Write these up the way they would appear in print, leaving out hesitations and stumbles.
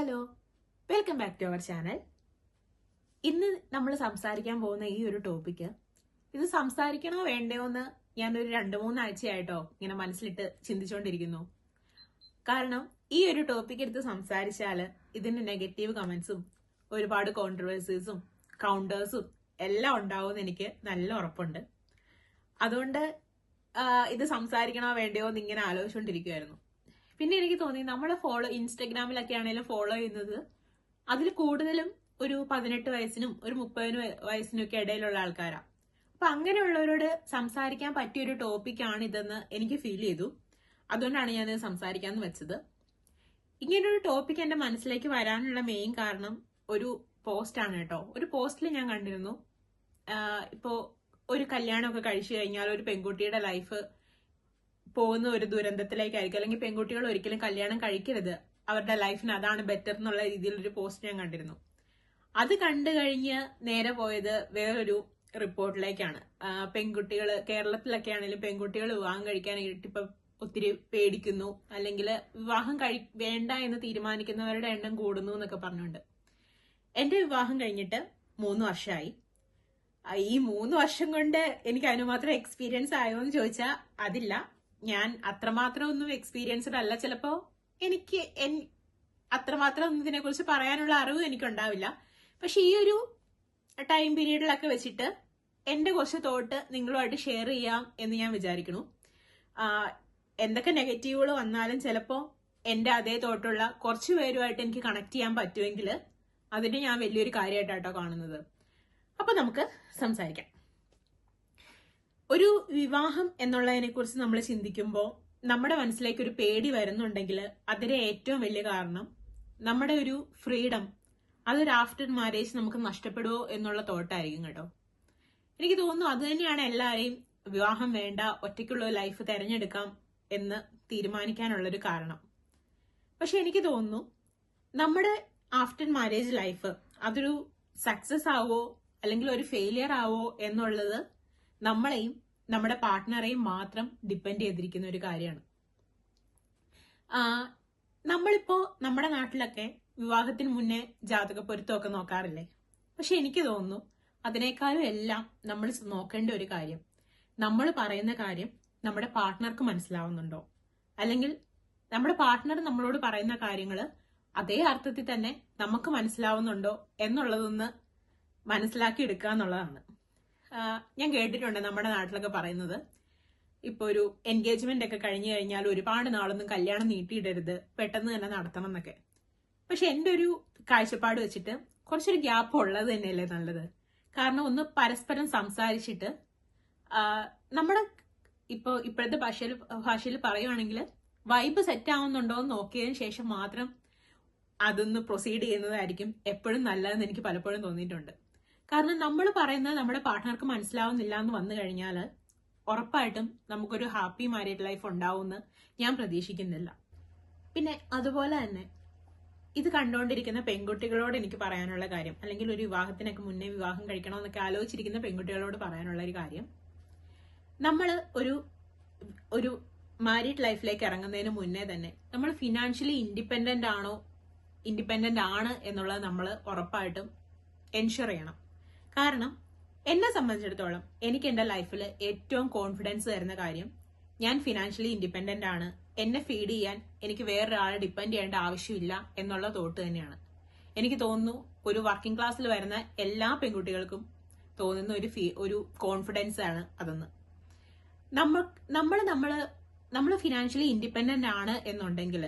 Hello, welcome back to our channel. ഇന്ന് നമ്മൾ സംസാരിക്കാൻ പോകുന്ന ഈ ഒരു ടോപ്പിക്ക്, ഇത് സംസാരിക്കണോ വേണ്ടയോ എന്ന് ഞാനൊരു 2-3 ആഴ്ചയായിട്ടോ ഇങ്ങനെ മനസ്സിലിട്ട് ചിന്തിച്ചുകൊണ്ടിരിക്കുന്നു. കാരണം ഈ ഒരു ടോപ്പിക് എടുത്ത് സംസാരിച്ചാൽ ഇതിന്റെ നെഗറ്റീവ് കമന്റ്സും ഒരുപാട് കോൺട്രവേഴ്സീസും കൗണ്ടേഴ്സും എല്ലാം ഉണ്ടാവുമെന്ന് എനിക്ക് നല്ല ഉറപ്പുണ്ട്. അതുകൊണ്ട് ഇത് സംസാരിക്കണോ വേണ്ടയോ എന്ന് ഇങ്ങനെ ആലോചിച്ചുകൊണ്ടിരിക്കുമായിരുന്നു. പിന്നെ എനിക്ക് തോന്നി നമ്മൾ ഇൻസ്റ്റഗ്രാമിലൊക്കെ ആണെങ്കിലും ഫോളോ ചെയ്യുന്നത് അതിൽ കൂടുതലും ഒരു 18 വയസ്സിനും ഒരു 30 വയസ്സിനും ഒക്കെ ഇടയിലുള്ള ആൾക്കാരാണ്. അപ്പൊ അങ്ങനെയുള്ളവരോട് സംസാരിക്കാൻ പറ്റിയൊരു ടോപ്പിക്കാണ് ഇതെന്ന് എനിക്ക് ഫീൽ ചെയ്തു. അതുകൊണ്ടാണ് ഞാനിത് സംസാരിക്കാന്ന് വെച്ചത്. ഇങ്ങനൊരു ടോപ്പിക് എന്റെ മനസ്സിലേക്ക് വരാനുള്ള മെയിൻ കാരണം ഒരു പോസ്റ്റാണ് കേട്ടോ. ഒരു പോസ്റ്റിൽ ഞാൻ കണ്ടിരുന്നു, ഇപ്പോ ഒരു കല്യാണമൊക്കെ കഴിച്ചു കഴിഞ്ഞാൽ ഒരു പെൺകുട്ടിയുടെ ലൈഫ് പോകുന്ന ഒരു ദുരന്തത്തിലേക്കായിരിക്കും, അല്ലെങ്കിൽ പെൺകുട്ടികൾ ഒരിക്കലും കല്യാണം കഴിക്കരുത്, അവരുടെ ലൈഫിന് അതാണ് ബെറ്റർ എന്നുള്ള രീതിയിലൊരു പോസ്റ്റ് ഞാൻ കണ്ടിരുന്നു. അത് കണ്ടു കഴിഞ്ഞ് നേരെ പോയത് വേറൊരു റിപ്പോർട്ടിലേക്കാണ്. പെൺകുട്ടികൾ കേരളത്തിലൊക്കെ ആണെങ്കിലും പെൺകുട്ടികൾ വിവാഹം കഴിക്കാനായിട്ട് ഇപ്പൊ ഒത്തിരി പേടിക്കുന്നു, അല്ലെങ്കിൽ വിവാഹം വേണ്ട എന്ന് തീരുമാനിക്കുന്നവരുടെ എണ്ണം കൂടുന്നു എന്നൊക്കെ പറഞ്ഞുകൊണ്ട്. എന്റെ വിവാഹം കഴിഞ്ഞിട്ട് 3 വർഷമായി. ഈ 3 വർഷം കൊണ്ട് എനിക്ക് അതിനുമാത്രം എക്സ്പീരിയൻസ് ആയോ എന്ന് ചോദിച്ചാൽ അതില്ല. ഞാൻ അത്രമാത്രം ഒന്നും എക്സ്പീരിയൻസ്ഡ് അല്ല. ചിലപ്പോ എനിക്ക് അത്രമാത്രം ഒന്നും ഇതിനെ കുറിച്ച് പറയാനുള്ള അറിവ് എനിക്കുണ്ടാവില്ല. പക്ഷെ ഈ ഒരു ടൈം പീരീഡിലൊക്കെ വെച്ചിട്ട് എന്റെ കുറച്ച് തോട്ട് നിങ്ങളുമായിട്ട് ഷെയർ ചെയ്യാം എന്ന് ഞാൻ വിചാരിക്കുന്നു. എന്തൊക്കെ നെഗറ്റീവുകൾ വന്നാലും ചിലപ്പോ എന്റെ അതേ തോട്ടുള്ള കുറച്ചു പേരുമായിട്ട് എനിക്ക് കണക്ട് ചെയ്യാൻ പറ്റുമെങ്കിൽ അതിന് ഞാൻ വലിയൊരു കാര്യമായിട്ടാട്ടോ കാണുന്നത്. അപ്പൊ നമുക്ക് സംസാരിക്കാം. ഒരു വിവാഹം എന്നുള്ളതിനെ കുറിച്ച് നമ്മൾ ചിന്തിക്കുമ്പോൾ നമ്മുടെ മനസ്സിലേക്ക് ഒരു പേടി വരുന്നുണ്ടെങ്കിൽ അതിന്റെ ഏറ്റവും വലിയ കാരണം നമ്മുടെ ഒരു ഫ്രീഡം അതൊരു ആഫ്റ്റർ മാരേജ് നമുക്ക് നഷ്ടപ്പെടുമോ എന്നുള്ള തോട്ടായിരിക്കും കേട്ടോ. എനിക്ക് തോന്നുന്നു അത് തന്നെയാണ് എല്ലാവരെയും വിവാഹം വേണ്ട, ഒറ്റയ്ക്കുള്ള ലൈഫ് തിരഞ്ഞെടുക്കാം എന്ന് തീരുമാനിക്കാനുള്ളൊരു കാരണം. പക്ഷെ എനിക്ക് തോന്നുന്നു നമ്മുടെ ആഫ്റ്റർ മാരേജ് ലൈഫ് അതൊരു സക്സസ് ആവോ അല്ലെങ്കിൽ ഒരു ഫെയിലിയർ ആവോ എന്നുള്ളത് നമ്മളെയും നമ്മുടെ പാർട്ട്ണറെയും മാത്രം ഡിപ്പെൻഡ് ചെയ്തിരിക്കുന്ന ഒരു കാര്യമാണ്. നമ്മളിപ്പോ നമ്മുടെ നാട്ടിലൊക്കെ വിവാഹത്തിന് മുന്നേ ജാതക പൊരുത്തമൊക്കെ നോക്കാറില്ലേ? പക്ഷെ എനിക്ക് തോന്നുന്നു അതിനേക്കാളും എല്ലാം നമ്മൾ നോക്കേണ്ട ഒരു കാര്യം, നമ്മൾ പറയുന്ന കാര്യം നമ്മുടെ പാർട്ട്ണർക്ക് മനസ്സിലാവുന്നുണ്ടോ, അല്ലെങ്കിൽ നമ്മുടെ പാർട്ട്ണർ നമ്മളോട് പറയുന്ന കാര്യങ്ങൾ അതേ അർത്ഥത്തിൽ തന്നെ നമുക്ക് മനസ്സിലാവുന്നുണ്ടോ എന്നുള്ളതൊന്ന് മനസ്സിലാക്കി എടുക്കുക എന്നുള്ളതാണ്. ഞാൻ കേട്ടിട്ടുണ്ട് നമ്മുടെ നാട്ടിലൊക്കെ പറയുന്നത്, ഇപ്പൊ ഒരു എൻഗേജ്മെന്റ് ഒക്കെ കഴിഞ്ഞു കഴിഞ്ഞാൽ ഒരുപാട് നാളൊന്നും കല്യാണം നീട്ടിയിടരുത്, പെട്ടെന്ന് തന്നെ നടത്തണം എന്നൊക്കെ. പക്ഷെ എന്റെ ഒരു കാഴ്ചപ്പാട് വെച്ചിട്ട് കുറച്ചൊരു ഗ്യാപ്പ് ഉള്ളത് തന്നെയല്ലേ നല്ലത്. കാരണം ഒന്ന് പരസ്പരം സംസാരിച്ചിട്ട് നമ്മുടെ ഇപ്പോഴത്തെ ഭാഷയിൽ പറയുവാണെങ്കിൽ വൈബ് സെറ്റ് ആവുന്നുണ്ടോ എന്ന് നോക്കിയതിനു ശേഷം മാത്രം അതൊന്ന് പ്രൊസീഡ് ചെയ്യുന്നതായിരിക്കും എപ്പോഴും നല്ലതെന്ന് എനിക്ക് പലപ്പോഴും തോന്നിയിട്ടുണ്ട്. കാരണം നമ്മൾ പറയുന്നത് നമ്മുടെ പാർട്ട്ണർക്ക് മനസ്സിലാവുന്നില്ല എന്ന് വന്നു കഴിഞ്ഞാൽ ഉറപ്പായിട്ടും നമുക്കൊരു ഹാപ്പി മാരീഡ് ലൈഫ് ഉണ്ടാവുമെന്ന് ഞാൻ പ്രതീക്ഷിക്കുന്നില്ല. പിന്നെ അതുപോലെ തന്നെ ഇത് കണ്ടുകൊണ്ടിരിക്കുന്ന പെൺകുട്ടികളോട് എനിക്ക് പറയാനുള്ള കാര്യം, അല്ലെങ്കിൽ ഒരു വിവാഹത്തിനൊക്കെ മുന്നേ വിവാഹം കഴിക്കണമെന്നൊക്കെ ആലോചിച്ചിരിക്കുന്ന പെൺകുട്ടികളോട് പറയാനുള്ള ഒരു കാര്യം, നമ്മൾ ഒരു മാരീഡ് ലൈഫിലേക്ക് ഇറങ്ങുന്നതിന് മുന്നേ തന്നെ നമ്മൾ ഫിനാൻഷ്യലി ഇൻഡിപെൻഡന്റ് ആണ് എന്നുള്ളത് നമ്മൾ ഉറപ്പായിട്ടും എൻഷുർ ചെയ്യണം. കാരണം എന്നെ സംബന്ധിച്ചിടത്തോളം എനിക്ക് എന്റെ ലൈഫിൽ ഏറ്റവും കോൺഫിഡൻസ് തരുന്ന കാര്യം ഞാൻ ഫിനാൻഷ്യലി ഇൻഡിപെൻഡന്റ് ആണ്, എന്നെ ഫീഡ് ചെയ്യാൻ എനിക്ക് വേറൊരാളെ ഡിപ്പെൻഡ് ചെയ്യേണ്ട ആവശ്യമില്ല എന്നുള്ള തോട്ട് തന്നെയാണ്. എനിക്ക് തോന്നുന്നു ഒരു വർക്കിംഗ് ക്ലാസ്സിൽ വരുന്ന എല്ലാ പെൺകുട്ടികൾക്കും തോന്നുന്ന ഒരു കോൺഫിഡൻസ് ആണ് അതെന്ന്. നമ്മൾ ഫിനാൻഷ്യലി ഇൻഡിപെൻഡന്റ് ആണ് എന്നുണ്ടെങ്കിൽ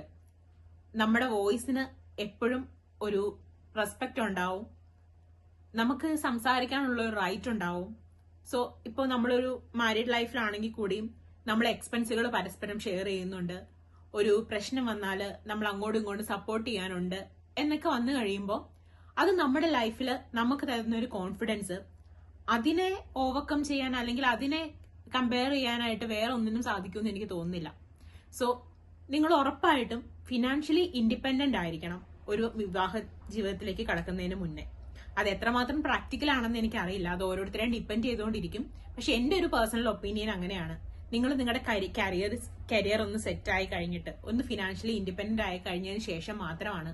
നമ്മുടെ വോയിസിന് എപ്പോഴും ഒരു റെസ്പെക്ട് ഉണ്ടാവും, നമുക്ക് സംസാരിക്കാനുള്ള ഒരു റൈറ്റ് ഉണ്ടാവും. സോ ഇപ്പോൾ നമ്മളൊരു മാരീഡ് ലൈഫിലാണെങ്കിൽ കൂടിയും നമ്മൾ എക്സ്പെൻസുകൾ പരസ്പരം ഷെയർ ചെയ്യുന്നുണ്ട്, ഒരു പ്രശ്നം വന്നാൽ നമ്മൾ അങ്ങോട്ടും ഇങ്ങോട്ടും സപ്പോർട്ട് ചെയ്യാനുണ്ട് എന്നൊക്കെ വന്നു കഴിയുമ്പോൾ അത് നമ്മുടെ ലൈഫിൽ നമുക്ക് തരുന്ന ഒരു കോൺഫിഡൻസ്, അതിനെ ഓവർകം ചെയ്യാൻ അല്ലെങ്കിൽ അതിനെ കമ്പയർ ചെയ്യാനായിട്ട് വേറെ ഒന്നിനും സാധിക്കുമെന്ന് എനിക്ക് തോന്നുന്നില്ല. സോ നിങ്ങൾ ഉറപ്പായിട്ടും ഫിനാൻഷ്യലി ഇൻഡിപെൻഡന്റ് ആയിരിക്കണം ഒരു വിവാഹ ജീവിതത്തിലേക്ക് കടക്കുന്നതിന് മുന്നേ. അത് എത്രമാത്രം പ്രാക്ടിക്കൽ ആണെന്ന് എനിക്കറിയില്ല, അത് ഓരോരുത്തരെയും ഡിപ്പെൻഡ് ചെയ്തുകൊണ്ടിരിക്കും. പക്ഷെ എന്റെ ഒരു പേഴ്സണൽ ഒപ്പീനിയൻ അങ്ങനെയാണ്. നിങ്ങൾ നിങ്ങളുടെ കരിയർ ഒന്ന് സെറ്റ് ആയി കഴിഞ്ഞിട്ട് ഒന്ന് ഫിനാൻഷ്യലി ഇൻഡിപെൻഡന്റ് ആയി കഴിഞ്ഞതിന് ശേഷം മാത്രമാണ്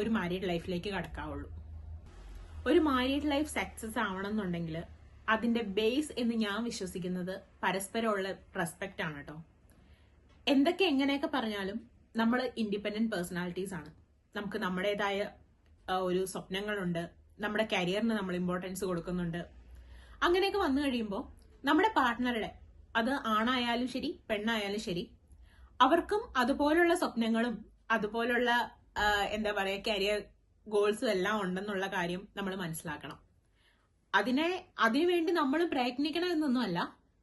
ഒരു മാരീഡ് ലൈഫിലേക്ക് കടക്കാവുള്ളൂ. ഒരു മാരീഡ് ലൈഫ് സക്സസ് ആവണം എന്നുണ്ടെങ്കിൽ അതിന്റെ ബേസ് എന്ന് ഞാൻ വിശ്വസിക്കുന്നത് പരസ്പരമുള്ള റെസ്പെക്ട് ആണ് കേട്ടോ. എന്തൊക്കെ എങ്ങനെയൊക്കെ പറഞ്ഞാലും നമ്മൾ ഇൻഡിപെൻഡന്റ് പേഴ്സണാലിറ്റീസ് ആണ്. നമുക്ക് നമ്മുടേതായ ഒരു സ്വപ്നങ്ങളുണ്ട്, നമ്മുടെ കരിയറിന് നമ്മൾ ഇമ്പോർട്ടൻസ് കൊടുക്കുന്നുണ്ട്. അങ്ങനെയൊക്കെ വന്നു കഴിയുമ്പോൾ നമ്മുടെ പാർട്ട്ണറുടെ, അത് ആണായാലും ശരി പെണ്ണായാലും ശരി, അവർക്കും അതുപോലുള്ള സ്വപ്നങ്ങളും അതുപോലുള്ള കരിയർ ഗോൾസും എല്ലാം ഉണ്ടെന്നുള്ള കാര്യം നമ്മൾ മനസ്സിലാക്കണം. അതിനുവേണ്ടി നമ്മൾ പ്രയത്നിക്കണം എന്നൊന്നുമല്ല,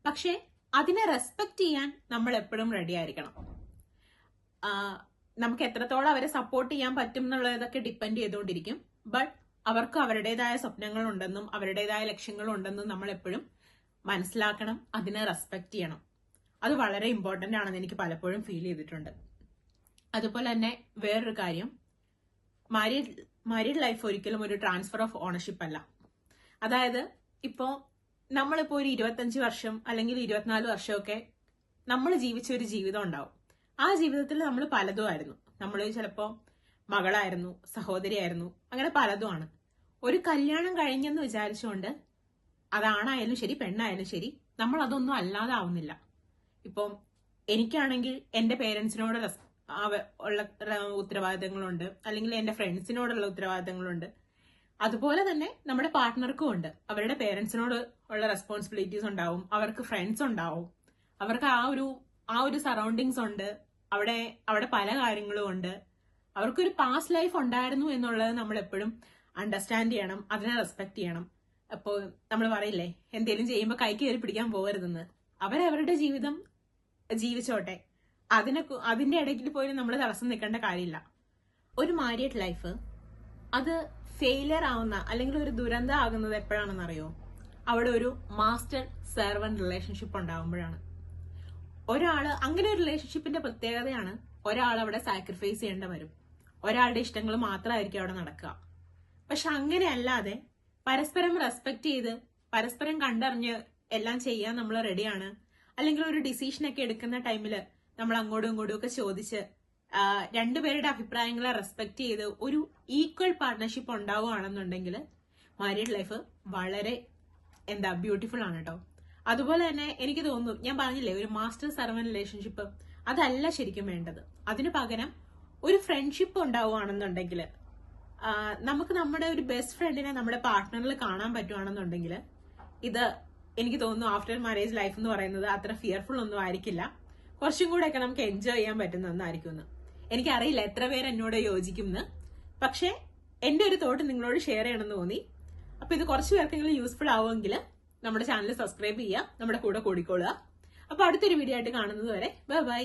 പക്ഷെ അതിനെ റെസ്പെക്ട് ചെയ്യാൻ നമ്മൾ എപ്പോഴും റെഡി ആയിരിക്കണം. നമുക്ക് എത്രത്തോളം അവരെ സപ്പോർട്ട് ചെയ്യാൻ പറ്റും എന്നുള്ളതൊക്കെ ഡിപ്പെൻഡ് ചെയ്തുകൊണ്ടിരിക്കും. ബട്ട് അവർക്ക് അവരുടേതായ സ്വപ്നങ്ങളുണ്ടെന്നും അവരുടേതായ ലക്ഷ്യങ്ങളുണ്ടെന്നും നമ്മൾ എപ്പോഴും മനസ്സിലാക്കണം, അതിനെ റെസ്പെക്ട് ചെയ്യണം. അത് വളരെ ഇമ്പോർട്ടന്റ് ആണെന്ന് എനിക്ക് പലപ്പോഴും ഫീൽ ചെയ്തിട്ടുണ്ട്. അതുപോലെ തന്നെ വേറൊരു കാര്യം, മാരീഡ് ലൈഫ് ഒരിക്കലും ഒരു ട്രാൻസ്ഫർ ഓഫ് ഓണർഷിപ്പ് അല്ല. അതായത് നമ്മളിപ്പോ ഒരു 25 വർഷം അല്ലെങ്കിൽ 24 വർഷമൊക്കെ നമ്മൾ ജീവിച്ച ഒരു ജീവിതം ഉണ്ടാവും. ആ ജീവിതത്തിൽ നമ്മൾ പലതും ആയിരുന്നു. നമ്മൾ ചിലപ്പോ മകളായിരുന്നു, സഹോദരിയായിരുന്നു, അങ്ങനെ പലതുമാണ്. ഒരു കല്യാണം കഴിഞ്ഞെന്ന് വിചാരിച്ചുകൊണ്ട് അതാണായാലും ശരി പെണ്ണായാലും ശരി നമ്മൾ അതൊന്നും അല്ലാതെ ആവുന്നില്ല. എനിക്കാണെങ്കിൽ എന്റെ പേരൻസിനോട് ഉള്ള ഉത്തരവാദിത്തങ്ങളുണ്ട്, അല്ലെങ്കിൽ എന്റെ ഫ്രണ്ട്സിനോടുള്ള ഉത്തരവാദിത്തങ്ങളുണ്ട്. അതുപോലെ തന്നെ നമ്മുടെ പാർട്ട്ണർക്കും ഉണ്ട്. അവരുടെ പേരൻസിനോട് ഉള്ള റെസ്പോൺസിബിലിറ്റീസ് ഉണ്ടാവും, അവർക്ക് ഫ്രണ്ട്സ് ഉണ്ടാവും, അവർക്ക് ആ ഒരു സറൗണ്ടിങ്സ് ഉണ്ട്, അവിടെ പല കാര്യങ്ങളും ഉണ്ട്. അവർക്കൊരു പാസ്റ്റ് ലൈഫ് ഉണ്ടായിരുന്നു എന്നുള്ളത് നമ്മൾ എപ്പോഴും അണ്ടർസ്റ്റാൻഡ് ചെയ്യണം, അതിനെ റെസ്പെക്ട് ചെയ്യണം. അപ്പോൾ നമ്മൾ പറയില്ലേ, എന്തെങ്കിലും ചെയ്യുമ്പോൾ കൈക്ക് കയറി പിടിക്കാൻ പോകരുതെന്ന്. അവരവരുടെ ജീവിതം ജീവിച്ചോട്ടെ, അതിന്റെ ഇടയ്ക്ക് പോലും നമ്മൾ തടസ്സം നിൽക്കേണ്ട കാര്യമില്ല. ഒരു മാരീഡ് ലൈഫ് അത് ഫെയിലിയർ ആവുന്ന അല്ലെങ്കിൽ ഒരു ദുരന്തം ആകുന്നത് എപ്പോഴാണെന്ന് അറിയോ? അവിടെ ഒരു മാസ്റ്റർ സെർവന്റ് റിലേഷൻഷിപ്പ് ഉണ്ടാകുമ്പോഴാണ്. അങ്ങനെ ഒരു റിലേഷൻഷിപ്പിന്റെ പ്രത്യേകതയാണ്, ഒരാൾ അവിടെ സാക്രിഫൈസ് ചെയ്യേണ്ട വരും. ഒരാളുടെ ഇഷ്ടങ്ങൾ മാത്രമായിരിക്കും അവിടെ നടക്കുക. പക്ഷെ അങ്ങനെ അല്ലാതെ പരസ്പരം റെസ്പെക്ട് ചെയ്ത് പരസ്പരം കണ്ടറിഞ്ഞ് എല്ലാം ചെയ്യാൻ നമ്മൾ റെഡിയാണ്. അല്ലെങ്കിൽ ഒരു ഡിസിഷനൊക്കെ എടുക്കുന്ന ടൈമിൽ നമ്മൾ അങ്ങോട്ടും ഇങ്ങോട്ടും ഒക്കെ ചോദിച്ച് രണ്ടുപേരുടെ അഭിപ്രായങ്ങളെ റെസ്പെക്ട് ചെയ്ത് ഒരു ഈക്വൽ പാർട്ട്ണർഷിപ്പ് ഉണ്ടാവുകയാണെന്നുണ്ടെങ്കിൽ മാരീഡ് ലൈഫ് വളരെ ബ്യൂട്ടിഫുൾ ആണ് കേട്ടോ. അതുപോലെ തന്നെ എനിക്ക് തോന്നുന്നു, ഞാൻ പറഞ്ഞില്ലേ, ഒരു മാസ്റ്റർ സെർവന്റ് റിലേഷൻഷിപ്പ് അതല്ല ശരിക്കും വേണ്ടത്. അതിനു പകരം ഒരു ഫ്രണ്ട്ഷിപ്പ് ഉണ്ടാവുകയാണെന്നുണ്ടെങ്കിൽ, നമുക്ക് നമ്മുടെ ഒരു ബെസ്റ്റ് ഫ്രണ്ടിനെ നമ്മുടെ പാർട്ട്ണറിൽ കാണാൻ പറ്റുവാണെന്നുണ്ടെങ്കിൽ, ഇത് എനിക്ക് തോന്നുന്നു ആഫ്റ്റർ മാരേജ് ലൈഫ് എന്ന് പറയുന്നത് അത്ര ഫിയർഫുൾ ഒന്നും ആയിരിക്കില്ല. കുറച്ചും കൂടെ ഒക്കെ നമുക്ക് എൻജോയ് ചെയ്യാൻ പറ്റുന്ന ഒന്നായിരിക്കും. എനിക്കറിയില്ല എത്ര പേര് എന്നോട് യോജിക്കുമെന്ന്, പക്ഷെ എന്റെ ഒരു തോട്ട് നിങ്ങളോട് ഷെയർ ചെയ്യണമെന്ന് തോന്നി. അപ്പൊ ഇത് കുറച്ച് പേർക്കെങ്കിലും യൂസ്ഫുൾ ആവുമെങ്കിൽ നമ്മുടെ ചാനൽ സബ്സ്ക്രൈബ് ചെയ്യുക, നമ്മുടെ കൂടെ കൂടിക്കൊള്ളുക. അപ്പൊ അടുത്തൊരു വീഡിയോ ആയിട്ട് കാണുന്നത് വരെ ബൈ ബൈ.